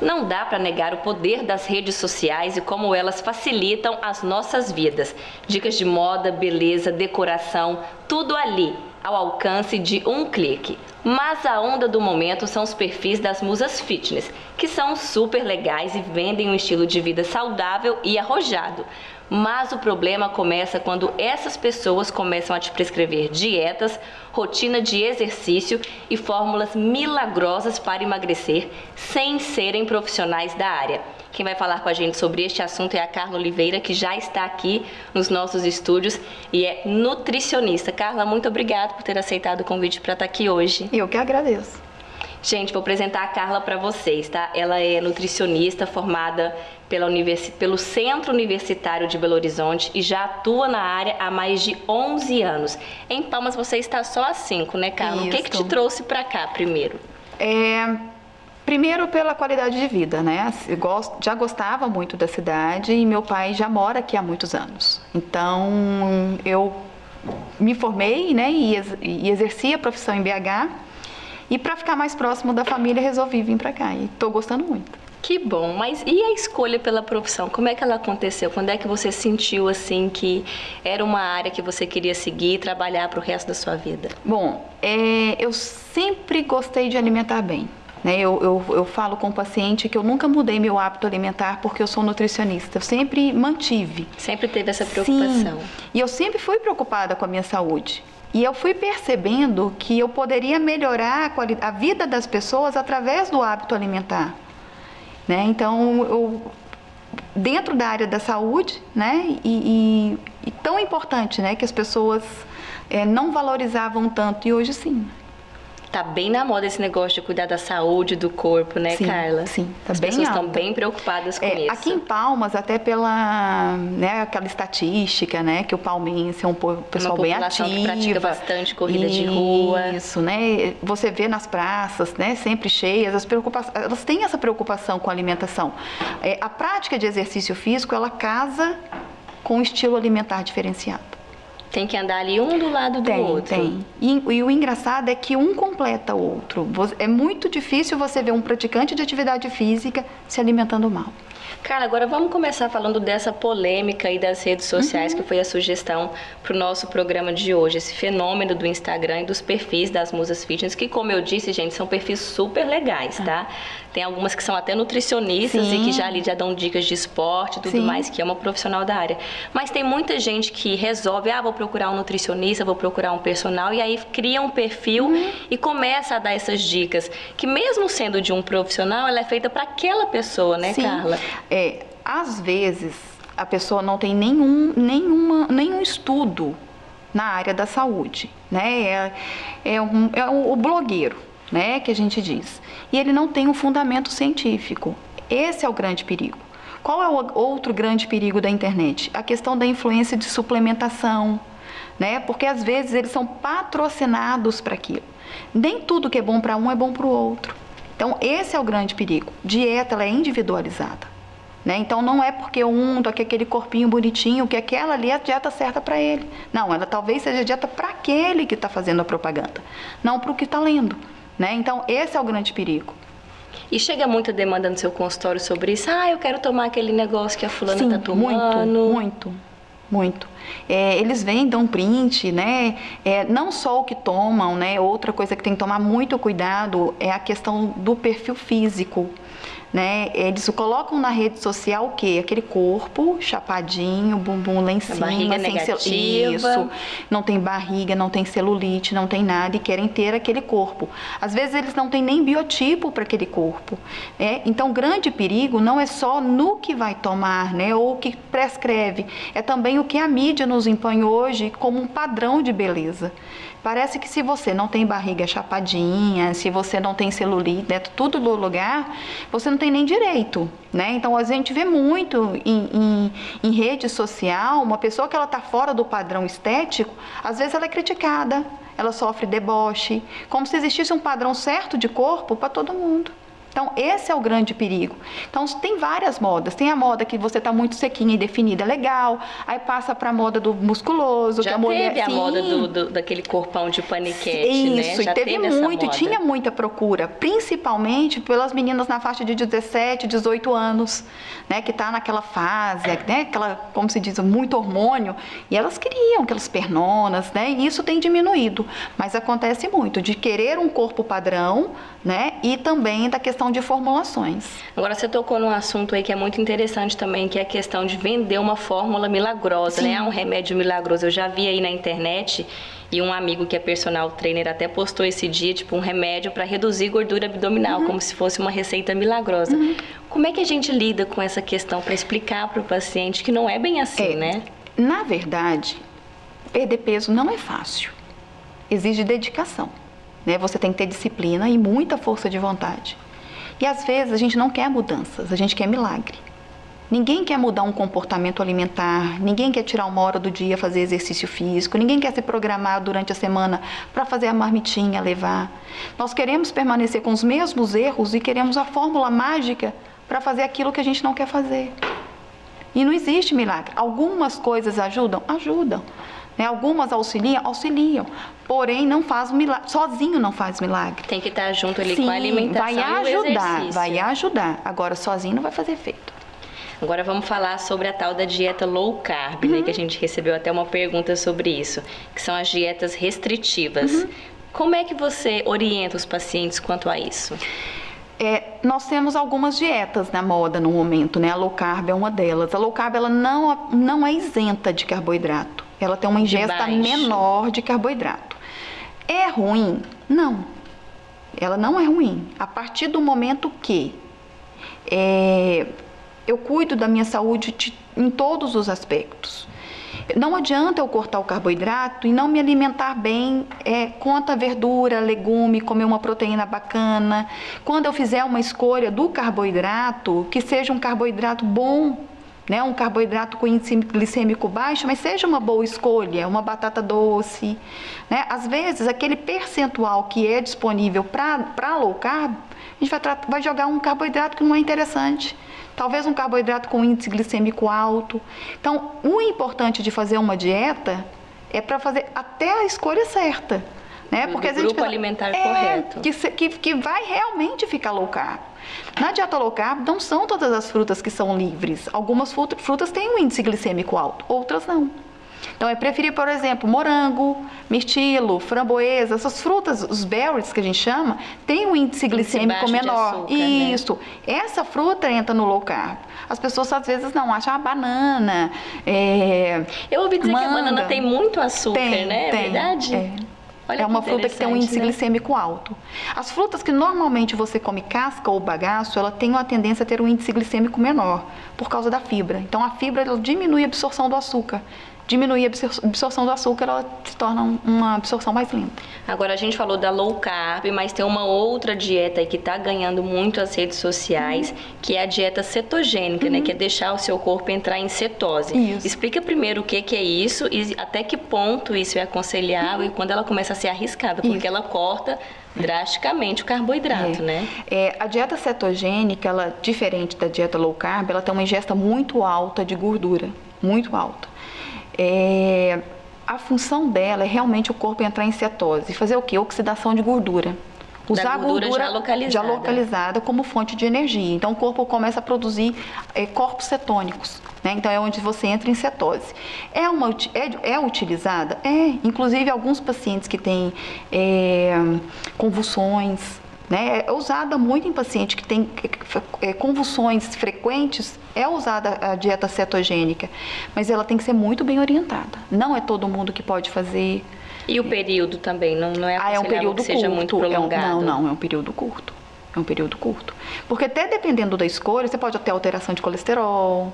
Não dá para negar o poder das redes sociais e como elas facilitam as nossas vidas. Dicas de moda, beleza, decoração, tudo ali, ao alcance de um clique. Mas a onda do momento são os perfis das musas fitness, que são super legais e vendem um estilo de vida saudável e arrojado. Mas o problema começa quando essas pessoas começam a te prescrever dietas, rotina de exercício e fórmulas milagrosas para emagrecer sem serem profissionais da área. Quem vai falar com a gente sobre este assunto é a Carla Oliveira, que já está aqui nos nossos estúdios e é nutricionista. Carla, muito obrigada por ter aceitado o convite para estar aqui hoje. Eu que agradeço. Gente, vou apresentar a Carla para vocês, tá? Ela é nutricionista formada pelo Centro Universitário de Belo Horizonte e já atua na área há mais de 11 anos. Em Palmas você está só há 5, né, Carla? Isso. O que te trouxe para cá primeiro? Primeiro pela qualidade de vida, né? Já gostava muito da cidade e meu pai já mora aqui há muitos anos. Então, eu me formei, né, e exerci a profissão em BH. E para ficar mais próximo da família, resolvi vir para cá e estou gostando muito. Que bom, mas e a escolha pela profissão? Como é que ela aconteceu? Quando é que você sentiu assim que era uma área que você queria seguir e trabalhar para o resto da sua vida? Bom, eu sempre gostei de alimentar bem. Né? Eu falo com o paciente que eu nunca mudei meu hábito alimentar porque eu sou nutricionista. Eu sempre mantive. Sempre teve essa preocupação. Sim, e eu sempre fui preocupada com a minha saúde. E eu fui percebendo que eu poderia melhorar a vida das pessoas através do hábito alimentar. Né? Então, dentro da área da saúde, né? E tão importante, né? Que as pessoas não valorizavam tanto, e hoje sim. Tá bem na moda esse negócio de cuidar da saúde, do corpo, né, sim, Carla? Sim, tá As bem pessoas alta. estão bem preocupadas com isso. Aqui em Palmas, até pela, né, aquela estatística, né, que o palmense é um pessoal bem ativo. Que pratica bastante corrida de rua. Isso, né? Você vê nas praças, né, sempre cheias, elas têm essa preocupação com a alimentação. A prática de exercício físico, ela casa com o estilo alimentar diferenciado. Tem que andar ali um do lado do outro. Tem. E o engraçado é que um completa o outro. É muito difícil você ver um praticante de atividade física se alimentando mal. Carla, agora vamos começar falando dessa polêmica aí das redes sociais, que foi a sugestão para o nosso programa de hoje. Esse fenômeno do Instagram e dos perfis das musas fitness, que, como eu disse, gente, são perfis super legais, tá? Tem algumas que são até nutricionistas e que já dão dicas de esporte e tudo mais, que é uma profissional da área. Mas tem muita gente que resolve, vou procurar um nutricionista, vou procurar um personal, e aí cria um perfil e começa a dar essas dicas, que mesmo sendo de um profissional, ela é feita para aquela pessoa, né, Carla? Às vezes, a pessoa não tem nenhum estudo na área da saúde, né? É o blogueiro, né, que a gente diz. E ele não tem um fundamento científico. Esse é o grande perigo. Qual é o outro grande perigo da internet? A questão da influência de suplementação, né? Porque às vezes eles são patrocinados para aquilo. Nem tudo que é bom para um é bom para o outro. Então, esse é o grande perigo. Dieta, ela é individualizada. Né? Então, não é porque um tá com aquele corpinho bonitinho que aquela ali é a dieta certa para ele. Não, ela talvez seja a dieta para aquele que está fazendo a propaganda, não para o que está lendo. Né? Então, esse é o grande perigo. E chega muita demanda no seu consultório sobre isso? Eu quero tomar aquele negócio que a fulana está tomando. Muito. Eles vêm, dão print, né? Não só o que tomam, né? Outra coisa que tem que tomar muito cuidado é a questão do perfil físico. Né? Eles colocam na rede social o quê? Aquele corpo chapadinho, bumbum lá em cima, barriga negativa. Isso, não tem barriga, não tem celulite, não tem nada e querem ter aquele corpo. Às vezes eles não têm nem biotipo para aquele corpo. Então, o grande perigo não é só no que vai tomar, né? Ou o que prescreve, é também o que a mídia nos impõe hoje como um padrão de beleza. Parece que se você não tem barriga chapadinha, se você não tem celulite, né, tudo no lugar, você não tem nem direito, né? Então, a gente vê muito em rede social, uma pessoa que ela está fora do padrão estético, às vezes ela é criticada, ela sofre deboche, como se existisse um padrão certo de corpo para todo mundo. Então, esse é o grande perigo. Então, tem várias modas. Tem a moda que você está muito sequinha e definida, legal. Aí passa para a moda do musculoso, já que a mulher... teve a moda daquele corpão de paniquete, isso, né? Já e teve muito, e tinha muita procura, principalmente pelas meninas na faixa de 17, 18 anos, né? Que tá naquela fase, né? Aquela, como se diz, muito hormônio. E elas queriam aquelas pernonas, né? E isso tem diminuído. Mas acontece muito de querer um corpo padrão, né? E também da questão de formulações. Agora você tocou num assunto aí que é muito interessante também, que é a questão de vender uma fórmula milagrosa, Sim. né? Um remédio milagroso. Eu já vi aí na internet e um amigo que é personal trainer até postou esse dia, tipo, um remédio para reduzir gordura abdominal, como se fosse uma receita milagrosa. Como é que a gente lida com essa questão para explicar para o paciente que não é bem assim, né? Na verdade, perder peso não é fácil. Exige dedicação, né? Você tem que ter disciplina e muita força de vontade. E às vezes a gente não quer mudanças, a gente quer milagre. Ninguém quer mudar um comportamento alimentar, ninguém quer tirar uma hora do dia fazer exercício físico, ninguém quer se programar durante a semana para fazer a marmitinha, levar. Nós queremos permanecer com os mesmos erros e queremos a fórmula mágica para fazer aquilo que a gente não quer fazer. E não existe milagre. Algumas coisas ajudam? Ajudam. Né? Algumas auxiliam? Auxiliam. Porém, não faz milagre. Sozinho não faz milagre. Tem que estar junto ali Sim, com a alimentação vai ajudar, e o exercício. vai ajudar. Agora, sozinho não vai fazer efeito. Agora vamos falar sobre a tal da dieta low carb, né? Que a gente recebeu até uma pergunta sobre isso, que são as dietas restritivas. Como é que você orienta os pacientes quanto a isso? Nós temos algumas dietas na moda no momento, né? A low carb é uma delas. A low carb ela não é isenta de carboidrato. Ela tem uma ingesta menor de carboidrato. É ruim? Não. Ela não é ruim. A partir do momento que eu cuido da minha saúde em todos os aspectos. Não adianta eu cortar o carboidrato e não me alimentar bem, conta verdura, legume, comer uma proteína bacana. Quando eu fizer uma escolha do carboidrato, que seja um carboidrato bom, né? Um carboidrato com índice glicêmico baixo, mas seja uma boa escolha, uma batata doce. Né? Às vezes, aquele percentual que é disponível para low carb, a gente vai jogar um carboidrato que não é interessante. Talvez um carboidrato com índice glicêmico alto. Então, o importante de fazer uma dieta é para fazer até a escolha certa. Né? Porque o grupo alimentar correto. Que vai realmente ficar low carb. Na dieta low carb, não são todas as frutas que são livres. Algumas frutas têm um índice glicêmico alto, outras não. Então, é preferir, por exemplo, morango, mirtilo, framboesa, essas frutas, os berries que a gente chama, tem um índice glicêmico menor. Açúcar, isso. Né? Essa fruta entra no low carb. As pessoas às vezes não acham a banana. Eu ouvi dizer manga. que a banana tem muito açúcar, né? Tem, é verdade? Olha é uma fruta que tem um índice glicêmico alto. As frutas que normalmente você come casca ou bagaço, ela tem uma tendência a ter um índice glicêmico menor, por causa da fibra. Então, a fibra ela diminui a absorção do açúcar. Diminuir a absorção do açúcar, ela se torna uma absorção mais lenta. Agora, a gente falou da low carb, mas tem uma outra dieta aí que está ganhando muito as redes sociais, que é a dieta cetogênica, né? Que é deixar o seu corpo entrar em cetose. Isso. Explica primeiro o que é isso e até que ponto isso é aconselhável e quando ela começa a ser arriscada, porque ela corta drasticamente o carboidrato, né? A dieta cetogênica, ela, diferente da dieta low carb, ela tem uma ingesta muito alta de gordura, muito alta. A função dela é realmente o corpo entrar em cetose. Fazer o quê? Oxidação de gordura. Usar a gordura já localizada como fonte de energia. Então, o corpo começa a produzir corpos cetônicos. Né? Então, é onde você entra em cetose. É utilizada? Inclusive, alguns pacientes que têm convulsões, né? É usada muito em paciente que tem convulsões frequentes, é usada a dieta cetogênica, mas ela tem que ser muito bem orientada. Não é todo mundo que pode fazer. E o período também, não é aconselhável um período que seja curto, muito prolongado? Não, é um período curto. É um período curto. Porque até dependendo da escolha, você pode ter alteração de colesterol,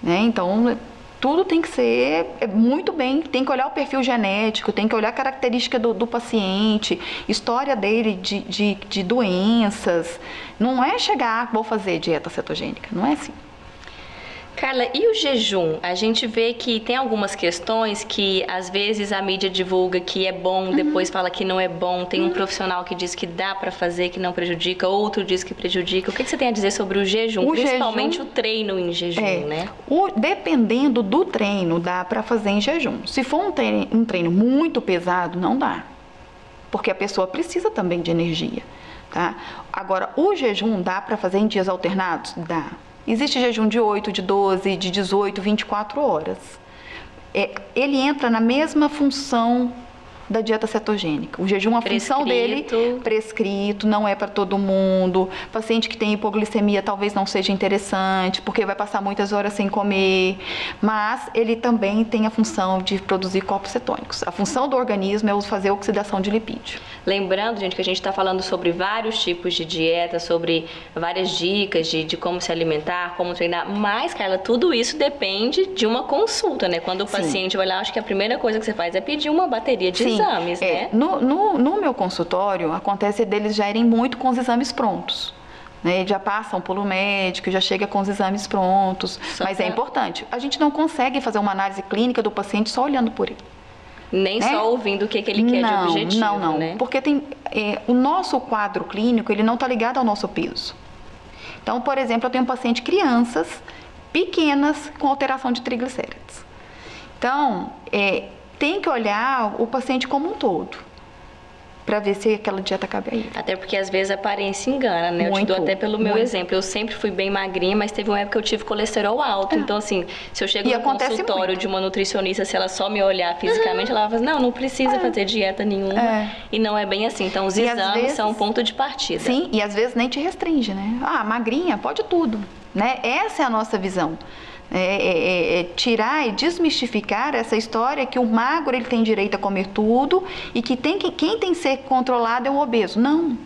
né? Então, tudo tem que ser muito bem, tem que olhar o perfil genético, tem que olhar a característica do paciente, história dele de doenças. Não é chegar, vou fazer dieta cetogênica, não é assim. Carla, e o jejum? A gente vê que tem algumas questões que às vezes a mídia divulga que é bom, depois fala que não é bom. Tem um profissional que diz que dá para fazer, que não prejudica, outro diz que prejudica. O que você tem a dizer sobre o jejum? Principalmente o treino em jejum, né? Dependendo do treino, dá para fazer em jejum. Se for um treino muito pesado, não dá. Porque a pessoa precisa também de energia, tá? Agora, o jejum dá para fazer em dias alternados? Dá. Existe jejum de 8, de 12, de 18, 24 horas. Ele entra na mesma função da dieta cetogênica. O jejum, a função dele, prescrito, não é para todo mundo. Paciente que tem hipoglicemia talvez não seja interessante, porque vai passar muitas horas sem comer. Mas ele também tem a função de produzir corpos cetônicos. A função do organismo é fazer oxidação de lipídio. Lembrando, gente, que a gente está falando sobre vários tipos de dieta, sobre várias dicas de como se alimentar, como treinar. Mas, Carla, tudo isso depende de uma consulta, né? Quando o paciente vai lá, acho que a primeira coisa que você faz é pedir uma bateria de exames, né? No meu consultório, acontece deles já irem muito com os exames prontos. Né? Já passam pelo médico, já chega com os exames prontos. Mas é importante. A gente não consegue fazer uma análise clínica do paciente só olhando por ele. Nem só ouvindo o que ele quer de objetivo, não. Né? Porque o nosso quadro clínico, ele não está ligado ao nosso peso. Então, por exemplo, eu tenho paciente crianças pequenas com alteração de triglicéridos. Então, tem que olhar o paciente como um todo, para ver se aquela dieta cabe a ele. Até porque às vezes a aparência engana, né? Eu te dou até pelo meu exemplo. Eu sempre fui bem magrinha, mas teve uma época que eu tive colesterol alto. Então, assim, se eu chego no consultório de uma nutricionista, se ela só me olhar fisicamente, ela vai falar, não precisa fazer dieta nenhuma. E não é bem assim. Então, os exames são um ponto de partida. Sim, e às vezes nem te restringe, né? Magrinha, pode tudo, né? Essa é a nossa visão. Tirar e desmistificar essa história que o magro ele tem direito a comer tudo e que quem tem que ser controlado é o obeso. Não.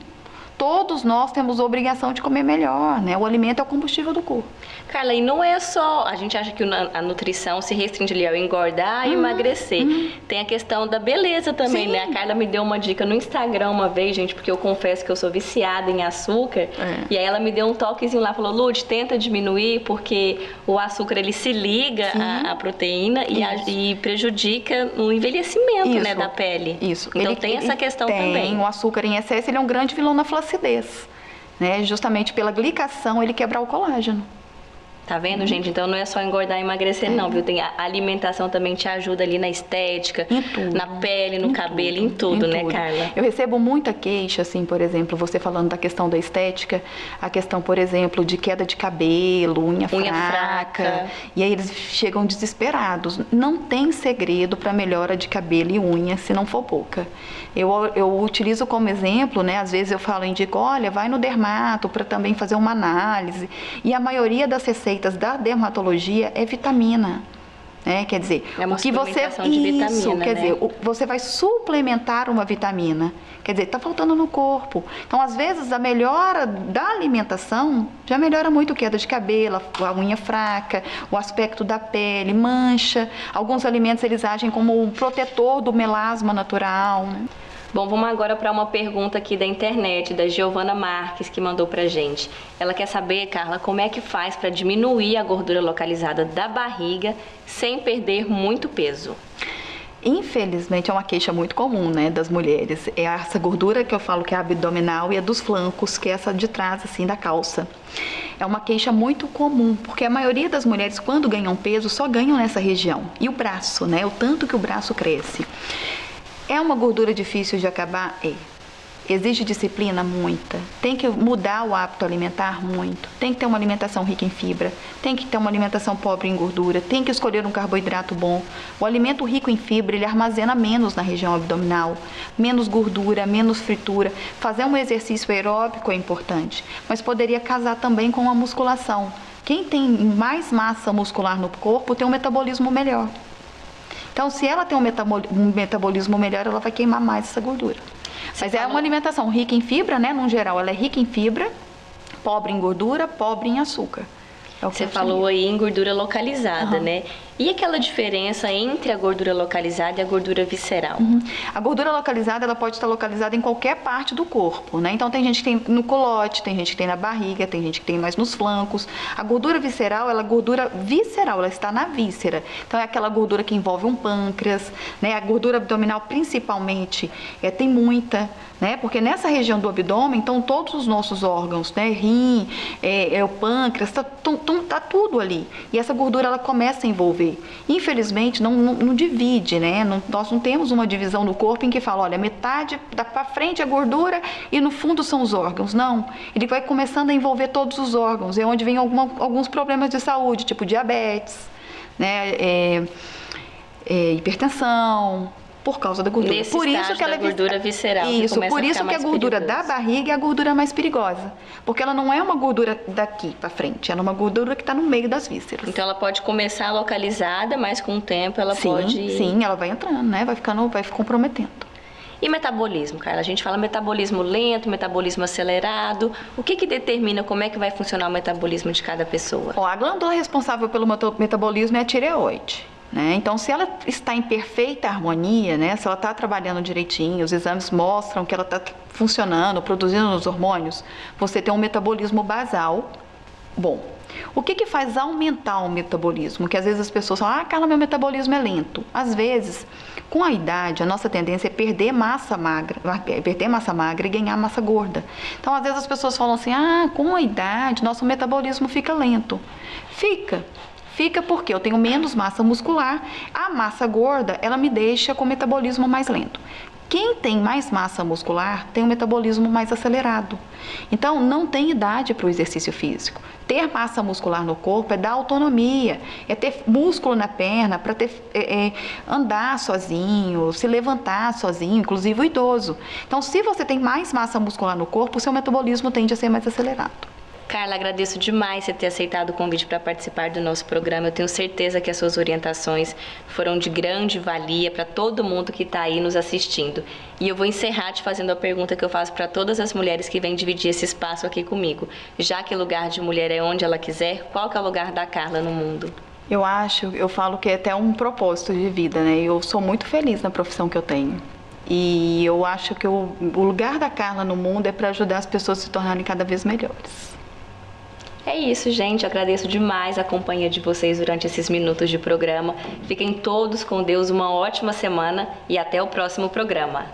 Todos nós temos a obrigação de comer melhor, né? O alimento é o combustível do corpo. Carla, e não é só... A gente acha que a nutrição se restringe ali ao engordar e emagrecer. Tem a questão da beleza também, né? A Carla me deu uma dica no Instagram uma vez, gente, porque eu confesso que eu sou viciada em açúcar. E aí ela me deu um toquezinho lá, falou, Lud, tenta diminuir, porque o açúcar, ele se liga à proteína e prejudica o envelhecimento, né, da pele. Isso. Então tem essa questão também. O açúcar em excesso, ele é um grande vilão na flacidez, né? Justamente pela glicação, ele quebra o colágeno. Tá vendo, gente? Então não é só engordar e emagrecer, não, viu? Tem a alimentação também te ajuda ali na estética, na pele, no cabelo, em tudo, né, Carla? Eu recebo muita queixa, assim, por exemplo, você falando da questão da estética, a questão, por exemplo, de queda de cabelo, unha fraca. E aí eles chegam desesperados. Não tem segredo para melhora de cabelo e unha se não for pouca. Eu utilizo como exemplo, né? Às vezes eu indico, olha, vai no dermato para também fazer uma análise. E a maioria das receitas da dermatologia é vitamina. Quer dizer, o que você de vitamina, quer dizer, você vai suplementar uma vitamina. Quer dizer, está faltando no corpo. Então, às vezes, a melhora da alimentação já melhora muito a queda de cabelo, a unha fraca, o aspecto da pele, mancha. Alguns alimentos eles agem como um protetor do melasma natural, né? Bom, vamos agora para uma pergunta aqui da internet, da Giovana Marques, que mandou pra gente. Ela quer saber, Carla, como é que faz para diminuir a gordura localizada da barriga sem perder muito peso? Infelizmente, é uma queixa muito comum, né, das mulheres. É essa gordura que eu falo que é abdominal e a dos flancos, que é essa de trás, assim, da calça. É uma queixa muito comum, porque a maioria das mulheres, quando ganham peso, só ganham nessa região. E o braço, né, o tanto que o braço cresce. É uma gordura difícil de acabar? Exige disciplina? Muita. Tem que mudar o hábito alimentar? Muito. Tem que ter uma alimentação rica em fibra. Tem que ter uma alimentação pobre em gordura. Tem que escolher um carboidrato bom. O alimento rico em fibra, ele armazena menos na região abdominal. Menos gordura, menos fritura. Fazer um exercício aeróbico é importante, mas poderia casar também com a musculação. Quem tem mais massa muscular no corpo tem um metabolismo melhor. Então, se ela tem um metabolismo melhor, ela vai queimar mais essa gordura. Mas é uma alimentação rica em fibra, né? No geral, ela é rica em fibra, pobre em gordura, pobre em açúcar. É o que Você eu falou aí em gordura localizada, Uhum. né? E aquela diferença entre a gordura localizada e a gordura visceral? A gordura localizada, ela pode estar localizada em qualquer parte do corpo, né? Então tem gente que tem no culote, tem gente que tem na barriga, tem gente que tem mais nos flancos. A gordura visceral, ela é gordura visceral, ela está na víscera. Então é aquela gordura que envolve um pâncreas, né? A gordura abdominal principalmente tem muita, né? Porque nessa região do abdômen, então todos os nossos órgãos, né? Rim, o pâncreas, tá tudo ali. E essa gordura, ela começa a envolver. Infelizmente, não divide, né? Nós não temos uma divisão do corpo em que fala, olha, metade para frente é gordura e no fundo são os órgãos. Não, ele vai começando a envolver todos os órgãos. É onde vem alguns problemas de saúde, tipo diabetes, né? Hipertensão, por causa da gordura. Nesse por isso estágio que ela da gordura visceral. Isso, por isso que a gordura perigoso. da barriga é a gordura mais perigosa. Porque ela não é uma gordura daqui para frente, ela é uma gordura que está no meio das vísceras. Então ela pode começar localizada, mas com o tempo ela pode... Sim, ela vai entrando, né? Vai comprometendo. E metabolismo, Carla? A gente fala metabolismo lento, metabolismo acelerado. O que determina como é que vai funcionar o metabolismo de cada pessoa? A glândula responsável pelo metabolismo é a tireoide. Né? Então, se ela está em perfeita harmonia, né? Se ela está trabalhando direitinho, os exames mostram que ela está funcionando, produzindo os hormônios, você tem um metabolismo basal bom. O que faz aumentar o metabolismo? Que às vezes as pessoas falam, Carla, meu metabolismo é lento. Às vezes, com a idade, a nossa tendência é perder massa magra e ganhar massa gorda. Então, às vezes as pessoas falam assim, com a idade, nosso metabolismo fica lento. Fica porque eu tenho menos massa muscular, a massa gorda, ela me deixa com o metabolismo mais lento. Quem tem mais massa muscular tem um metabolismo mais acelerado. Então, não tem idade para o exercício físico. Ter massa muscular no corpo é dar autonomia, é ter músculo na perna para andar sozinho, se levantar sozinho, inclusive o idoso. Então, se você tem mais massa muscular no corpo, o seu metabolismo tende a ser mais acelerado. Carla, agradeço demais você ter aceitado o convite para participar do nosso programa. Eu tenho certeza que as suas orientações foram de grande valia para todo mundo que está aí nos assistindo. E eu vou encerrar te fazendo a pergunta que eu faço para todas as mulheres que vêm dividir esse espaço aqui comigo. Já que lugar de mulher é onde ela quiser, qual que é o lugar da Carla no mundo? Eu falo que é até um propósito de vida, né? Eu sou muito feliz na profissão que eu tenho. E eu acho que o lugar da Carla no mundo é para ajudar as pessoas a se tornarem cada vez melhores. É isso, gente. Eu agradeço demais a companhia de vocês durante esses minutos de programa. Fiquem todos com Deus, uma ótima semana e até o próximo programa.